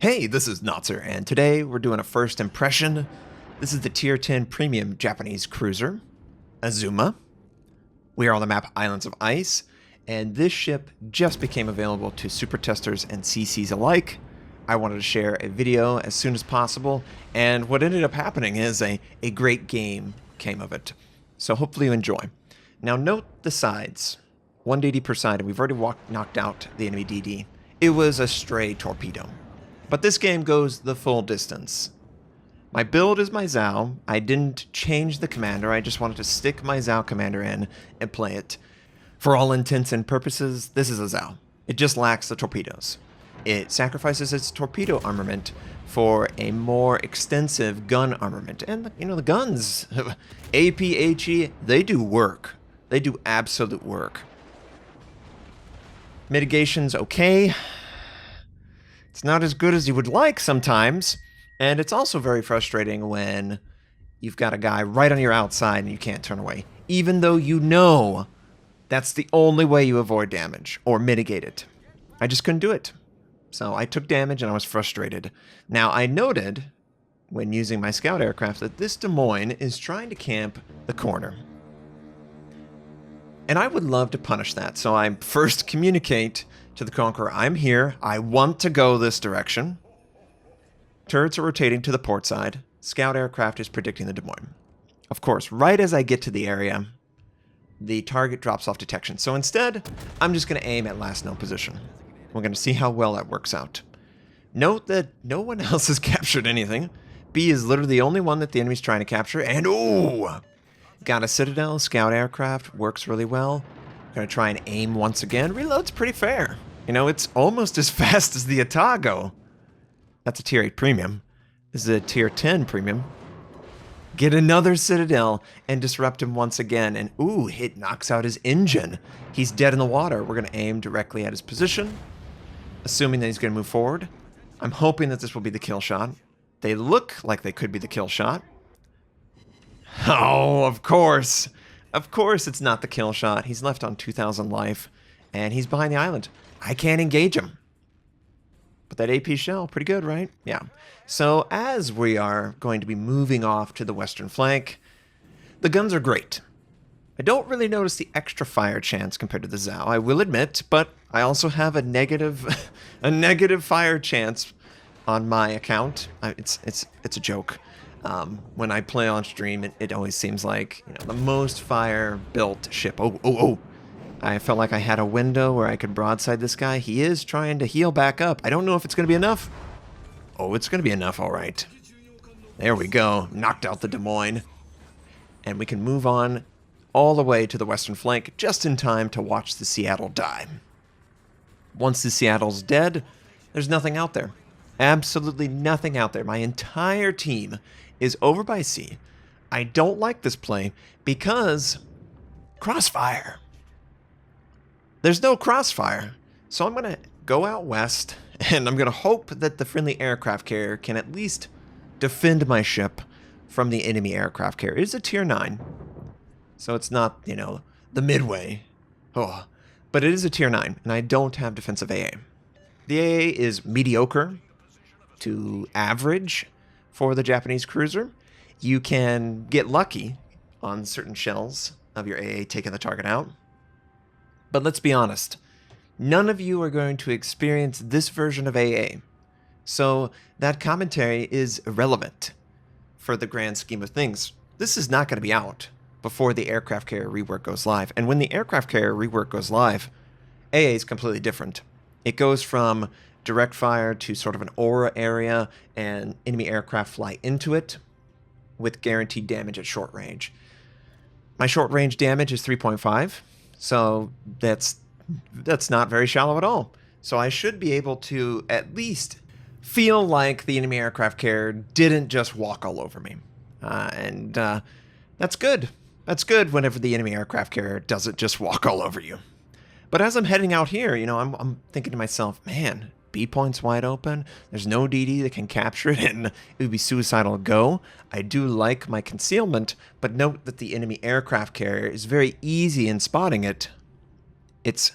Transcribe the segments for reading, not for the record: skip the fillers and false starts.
Hey, this is Notser, and today we're doing a first impression. This is the Tier 10 Premium Japanese Cruiser, Azuma. We are on the map Islands of Ice, and this ship just became available to super testers and CCs alike. I wanted to share a video as soon as possible, and what ended up happening is a great game came of it. So hopefully you enjoy. Now note the sides. 1 DD per side, and we've already knocked out the enemy DD. It was a stray torpedo. But this game goes the full distance. My build is my Zhao. I didn't change the commander. I just wanted to stick my Zhao commander in and play it. For all intents and purposes, this is a Zhao. It just lacks the torpedoes. It sacrifices its torpedo armament for a more extensive gun armament. And, you know, the guns, APHE, they do work. They do absolute work. Mitigation's okay. It's not as good as you would like sometimes, and it's also very frustrating when you've got a guy right on your outside and you can't turn away, even though you know that's the only way you avoid damage or mitigate it. I just couldn't do it. So I took damage and I was frustrated. Now, I noted when using my scout aircraft that this Des Moines is trying to camp the corner. And I would love to punish that, so I first communicate to the Conqueror, I'm here, I want to go this direction. Turrets are rotating to the port side. Scout aircraft is predicting the Des Moines. Of course, right as I get to the area, the target drops off detection. So instead, I'm just going to aim at last known position. We're going to see how well that works out. Note that no one else has captured anything. B is literally the only one that the enemy's trying to capture, and ooh! Got a Citadel, scout aircraft, works really well. Gonna try and aim once again. Reload's pretty fair. You know, it's almost as fast as the Atago. That's a Tier 8 Premium. This is a Tier 10 Premium. Get another Citadel and disrupt him once again. And ooh, it knocks out his engine. He's dead in the water. We're gonna aim directly at his position, assuming that he's gonna move forward. I'm hoping that this will be the kill shot. They look like they could be the kill shot. Oh, of course. Of course it's not the kill shot. He's left on 2,000 life, and he's behind the island. I can't engage him. But that AP shell, pretty good, right? Yeah. So as we are going to be moving off to the western flank, the guns are great. I don't really notice the extra fire chance compared to the Zhao, I will admit, but I also have a negative fire chance on my account. It's a joke. When I play on stream, it always seems like, you know, the most fire-built ship. Oh. I felt like I had a window where I could broadside this guy. He is trying to heal back up. I don't know if it's going to be enough. Oh, it's going to be enough, all right. There we go. Knocked out the Des Moines. And we can move on all the way to the western flank just in time to watch the Seattle die. Once the Seattle's dead, there's nothing out there. Absolutely nothing out there. My entire team is over by sea. I don't like this play because crossfire. There's no crossfire. So I'm going to go out west, and I'm going to hope that the friendly aircraft carrier can at least defend my ship from the enemy aircraft carrier. It's a Tier 9. So it's not, you know, the Midway. Oh, but it is a Tier 9, and I don't have defensive AA. The AA is mediocre to average for the Japanese cruiser. You can get lucky on certain shells of your AA taking the target out. But let's be honest, none of you are going to experience this version of AA. So that commentary is irrelevant for the grand scheme of things. This is not going to be out before the aircraft carrier rework goes live. And when the aircraft carrier rework goes live, AA is completely different. It goes from direct fire to sort of an aura area, and enemy aircraft fly into it with guaranteed damage at short range. My short range damage is 3.5, so that's not very shallow at all. So I should be able to at least feel like the enemy aircraft carrier didn't just walk all over me. And that's good. That's good whenever the enemy aircraft carrier doesn't just walk all over you. But as I'm heading out here, you know, I'm thinking to myself, man, B point's wide open. There's no DD that can capture it, and it would be suicidal to go. I do like my concealment, but note that the enemy aircraft carrier is very easy in spotting it. It's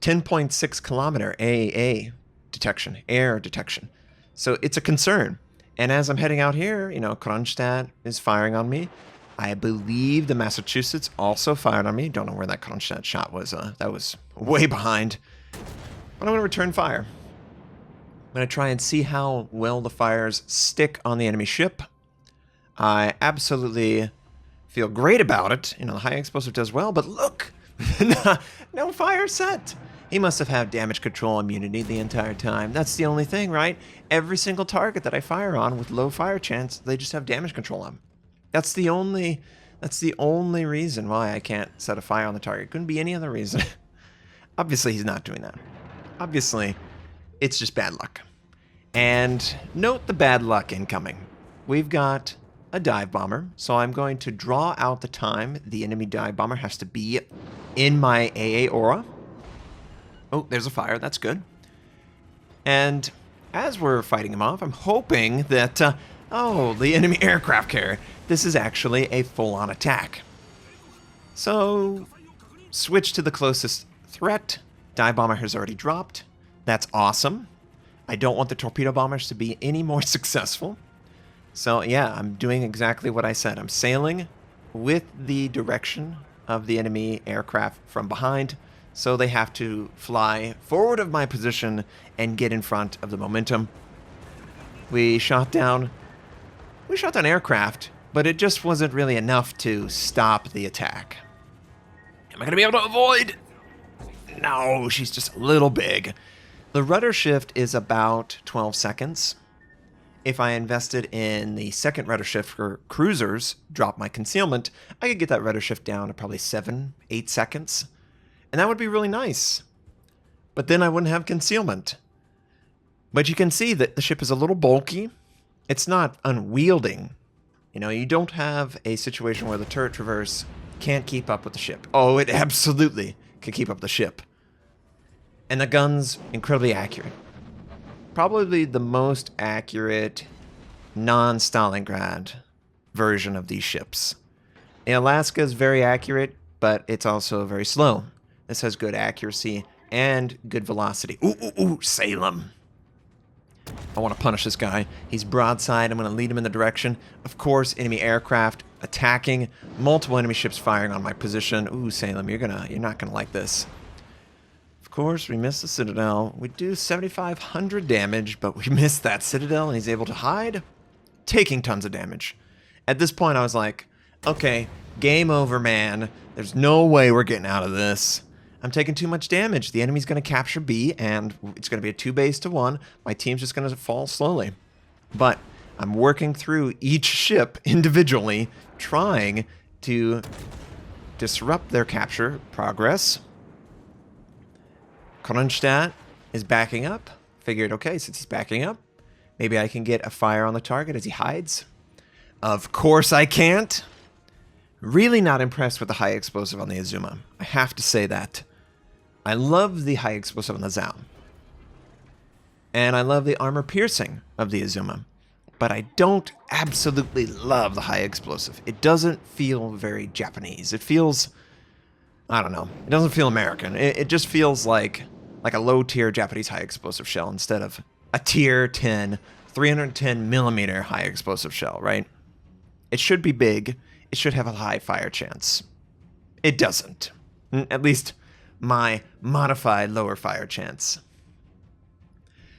10.6 kilometer AAA detection, air detection. So it's a concern. And as I'm heading out here, you know, Kronstadt is firing on me. I believe the Massachusetts also fired on me. Don't know where that Kronstadt shot was. That was way behind. But I'm going to return fire. I'm going to try and see how well the fires stick on the enemy ship. I absolutely feel great about it. You know, the high explosive does well, but look, no fire set. He must have had damage control immunity the entire time. That's the only thing, right? Every single target that I fire on with low fire chance, they just have damage control on. That's the only reason why I can't set a fire on the target. Couldn't be any other reason. Obviously, he's not doing that. Obviously, it's just bad luck. And note the bad luck incoming. We've got a dive bomber, so I'm going to draw out the time the enemy dive bomber has to be in my AA aura. Oh, there's a fire. That's good. And as we're fighting him off, I'm hoping that, the enemy aircraft carrier. This is actually a full-on attack. So, switch to the closest threat. Dive bomber has already dropped. That's awesome. I don't want the torpedo bombers to be any more successful. So, yeah, I'm doing exactly what I said. I'm sailing with the direction of the enemy aircraft from behind. So they have to fly forward of my position and get in front of the momentum. We shot down aircraft, but it just wasn't really enough to stop the attack. Am I going to be able to avoid? No, she's just a little big. The rudder shift is about 12 seconds. If I invested in the second rudder shift for cruisers, drop my concealment, I could get that rudder shift down to probably 7-8 seconds. And that would be really nice. But then I wouldn't have concealment. But you can see that the ship is a little bulky. It's not unwielding. You know, you don't have a situation where the turret traverse can't keep up with the ship. Oh, it absolutely can keep up the ship. And the gun's incredibly accurate. Probably the most accurate non-Stalingrad version of these ships. The Alaska is very accurate, but it's also very slow. This has good accuracy and good velocity. Ooh, Salem. I want to punish this guy. He's broadside. I'm going to lead him in the direction. Of course, enemy aircraft attacking. Multiple enemy ships firing on my position. Ooh, Salem, you're not gonna like this. Of course, we missed the Citadel. We do 7,500 damage, but we missed that Citadel, and he's able to hide, taking tons of damage. At this point, I was like, okay, game over, man. There's no way we're getting out of this. I'm taking too much damage. The enemy's going to capture B, and it's going to be a 2-1. My team's just going to fall slowly. But I'm working through each ship individually, trying to disrupt their capture progress. Kronstadt is backing up. Figured, okay, since he's backing up, maybe I can get a fire on the target as he hides. Of course I can't. Really not impressed with the high explosive on the Azuma. I have to say that. I love the high explosive on the Zao. And I love the armor piercing of the Azuma. But I don't absolutely love the high explosive. It doesn't feel very Japanese. It feels, I don't know. It doesn't feel American. It just feels like a low-tier Japanese high explosive shell instead of a tier 10, 310 millimeter high explosive shell, right? It should be big. It should have a high fire chance. It doesn't. At least my modified lower fire chance.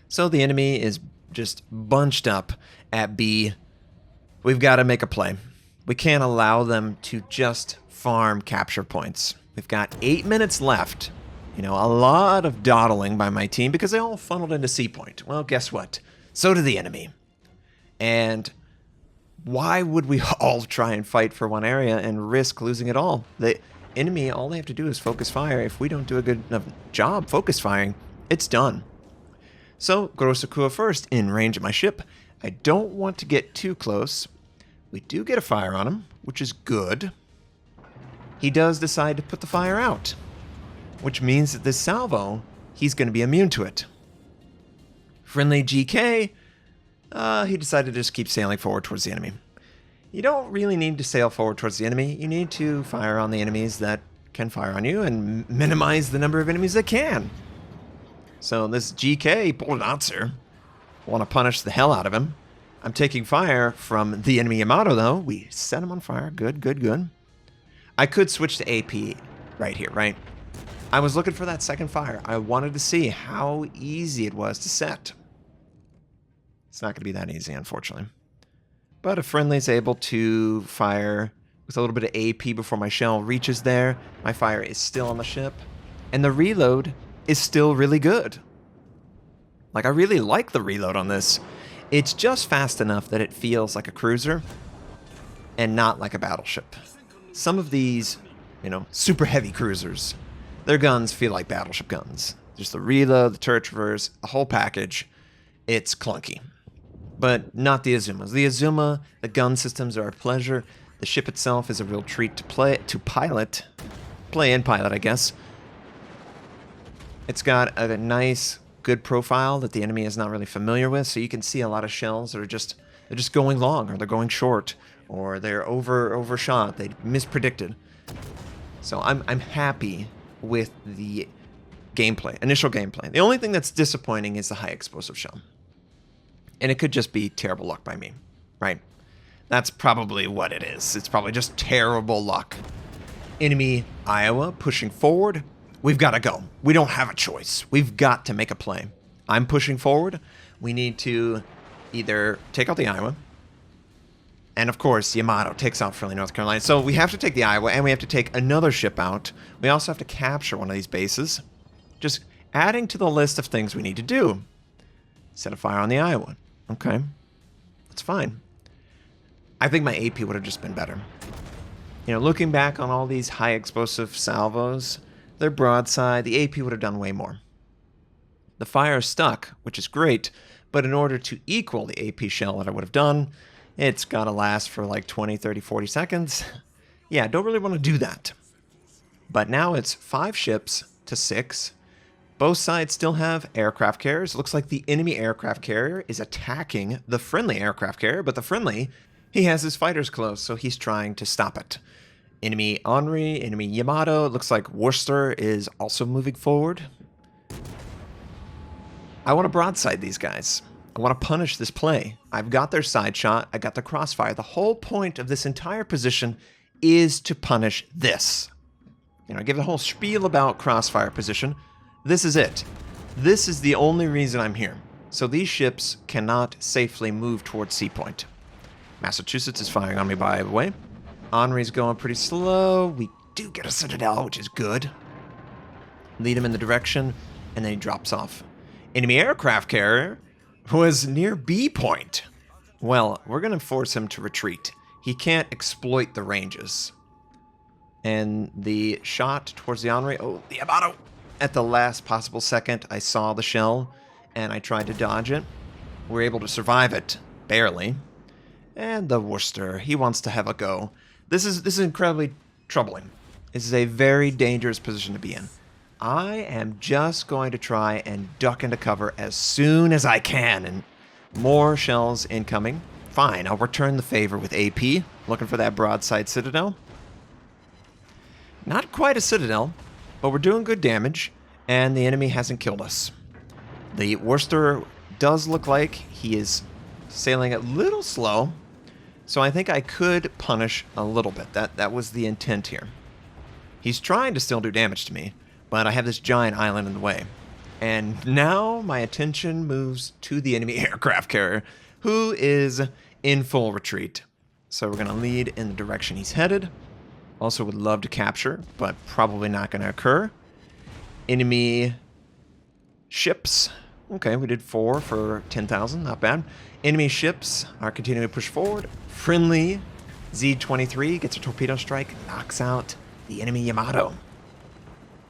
So the enemy is just bunched up at B. We've got to make a play. We can't allow them to just farm capture points. We've got 8 minutes left. You know, a lot of dawdling by my team because they all funneled into C point. Well, guess what? So did the enemy. And why would we all try and fight for one area and risk losing it all? The enemy, all they have to do is focus fire. If we don't do a good enough job focus firing, it's done. So, Gorosakua first, in range of my ship. I don't want to get too close. We do get a fire on him, which is good. He does decide to put the fire out, which means that this salvo, he's going to be immune to it. Friendly GK, he decided to just keep sailing forward towards the enemy. You don't really need to sail forward towards the enemy. You need to fire on the enemies that can fire on you and minimize the number of enemies that can. So this GK, poor Notser, want to punish the hell out of him. I'm taking fire from the enemy Yamato, though. We set him on fire. Good, good, good. I could switch to AP right here, right? I was looking for that second fire. I wanted to see how easy it was to set. It's not going to be that easy, unfortunately. But if friendly's able to fire with a little bit of AP before my shell reaches there, my fire is still on the ship, and the reload is still really good. Like, I really like the reload on this. It's just fast enough that it feels like a cruiser and not like a battleship. Some of these, you know, super heavy cruisers, their guns feel like battleship guns. Just the reload, the turret traverse, the whole package. It's clunky. But not the Azumas. The Azuma, the gun systems are a pleasure. The ship itself is a real treat to play and pilot, I guess. It's got a nice, good profile that the enemy is not really familiar with, so you can see a lot of shells that are just going long, or they're going short, or they're overshot. They mispredicted. So I'm happy with the gameplay, initial gameplay. The only thing that's disappointing is the high explosive shell. And it could just be terrible luck by me, right? That's probably what it is. It's probably just terrible luck. Enemy Iowa pushing forward. We've got to go. We don't have a choice. We've got to make a play. I'm pushing forward. We need to either take out the Iowa, and of course, Yamato takes out friendly North Carolina. So we have to take the Iowa, and we have to take another ship out. We also have to capture one of these bases. Just adding to the list of things we need to do. Set a fire on the Iowa. Okay. That's fine. I think my AP would have just been better. You know, looking back on all these high explosive salvos, their broadside, the AP would have done way more. The fire stuck, which is great, but in order to equal the AP shell that I would have done, it's got to last for like 20, 30, 40 seconds. Yeah, don't really want to do that. But now it's 5 ships to 6. Both sides still have aircraft carriers. Looks like the enemy aircraft carrier is attacking the friendly aircraft carrier, but the friendly, he has his fighters close, so he's trying to stop it. Enemy Henri, enemy Yamato. Looks like Worcester is also moving forward. I want to broadside these guys. I want to punish this play. I've got their side shot. I got the crossfire. The whole point of this entire position is to punish this. You know, I give the whole spiel about crossfire position. This is it. This is the only reason I'm here. So these ships cannot safely move towards Sea Point. Massachusetts is firing on me, by the way. Henri's going pretty slow. We do get a citadel, which is good. Lead him in the direction, and then he drops off. Enemy aircraft carrier was near B Point. Well, we're going to force him to retreat. He can't exploit the ranges. And the shot towards the Henri. Oh, the Yamato. At the last possible second, I saw the shell, and I tried to dodge it. We're able to survive it, barely. And the Worcester, he wants to have a go. This is incredibly troubling. This is a very dangerous position to be in. I am just going to try and duck into cover as soon as I can, and more shells incoming. Fine, I'll return the favor with AP, looking for that broadside citadel. Not quite a citadel, but we're doing good damage, and the enemy hasn't killed us. The Worcester does look like he is sailing a little slow, so I think I could punish a little bit. That was the intent here. He's trying to still do damage to me, but I have this giant island in the way. And now my attention moves to the enemy aircraft carrier, who is in full retreat. So we're going to lead in the direction he's headed. Also would love to capture, but probably not going to occur. Enemy ships. Okay, we did 4 for 10,000, not bad. Enemy ships are continuing to push forward. Friendly Z-23 gets a torpedo strike, knocks out the enemy Yamato.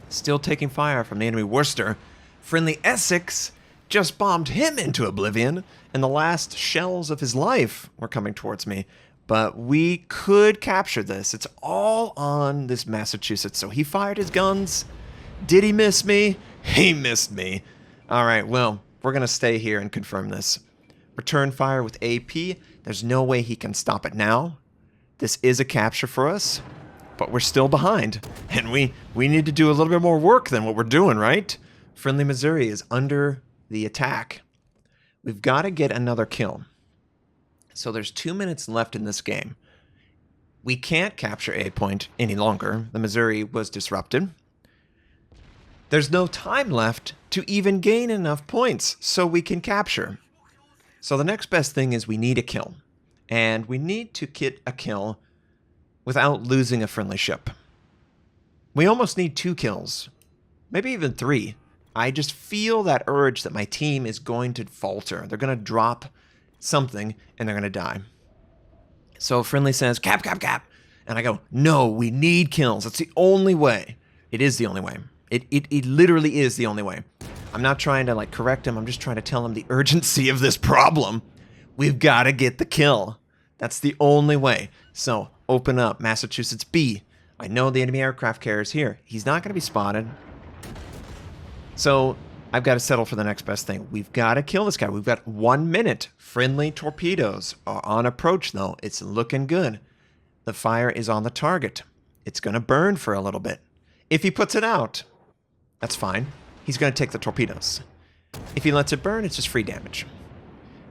Still taking fire from the enemy Worcester. Friendly Essex just bombed him into oblivion, and the last shells of his life were coming towards me. But we could capture this. It's all on this Massachusetts. So he fired his guns. Did he miss me? He missed me. All right, well, we're going to stay here and confirm this. Return fire with AP. There's no way he can stop it now. This is a capture for us, but we're still behind. And we need to do a little bit more work than what we're doing, right? Friendly Missouri is under the attack. We've got to get another kill. So there's 2 minutes left in this game. We can't capture A point any longer. The Missouri was disrupted. There's no time left to even gain enough points so we can capture. So the next best thing is we need a kill. And we need to get a kill without losing a friendly ship. We almost need 2 kills. Maybe even 3. I just feel that urge that my team is going to falter. They're going to drop something and they're going to die. So friendly says, cap, cap, cap. And I go, no, we need kills. That's the only way. It is the only way. It literally is the only way. I'm not trying to like correct him. I'm just trying to tell him the urgency of this problem. We've got to get the kill. That's the only way. So open up Massachusetts B. I know the enemy aircraft carrier is here. He's not going to be spotted. So I've got to settle for the next best thing. We've got to kill this guy. We've got 1 minute. Friendly torpedoes are on approach, though. It's looking good. The fire is on the target. It's going to burn for a little bit. If he puts it out, that's fine. He's going to take the torpedoes. If he lets it burn, it's just free damage.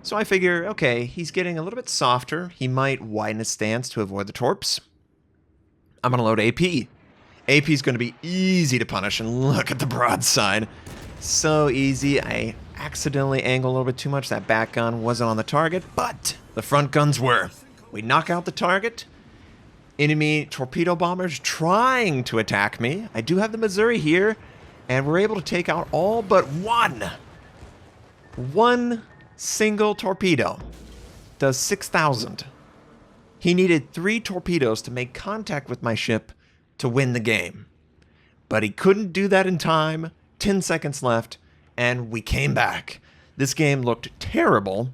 So I figure, okay, he's getting a little bit softer. He might widen his stance to avoid the torps. I'm going to load AP. AP is going to be easy to punish, and look at the broadside. So easy. I accidentally angled a little bit too much. That back gun wasn't on the target, but the front guns were. We knock out the target. Enemy torpedo bombers trying to attack me. I do have the Missouri here, and we're able to take out all but one. One single torpedo does 6,000. He needed 3 torpedoes to make contact with my ship to win the game. But he couldn't do that in time. 10 seconds left, and we came back. This game looked terrible,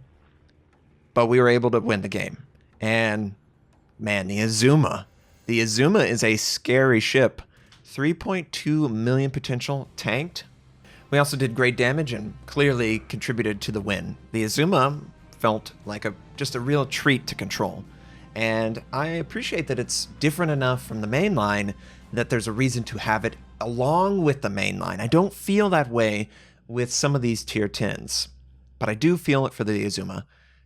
but we were able to win the game. And man, the Azuma. The Azuma is a scary ship. 3.2 million potential tanked. We also did great damage and clearly contributed to the win. The Azuma felt like just a real treat to control. And I appreciate that it's different enough from the main line that there's a reason to have it along with the main line. I don't feel that way with some of these tier 10s, but I do feel it for the Azuma.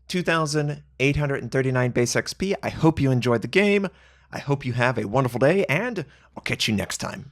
2,839 base XP. I hope you enjoyed the game. I hope you have a wonderful day, and I'll catch you next time.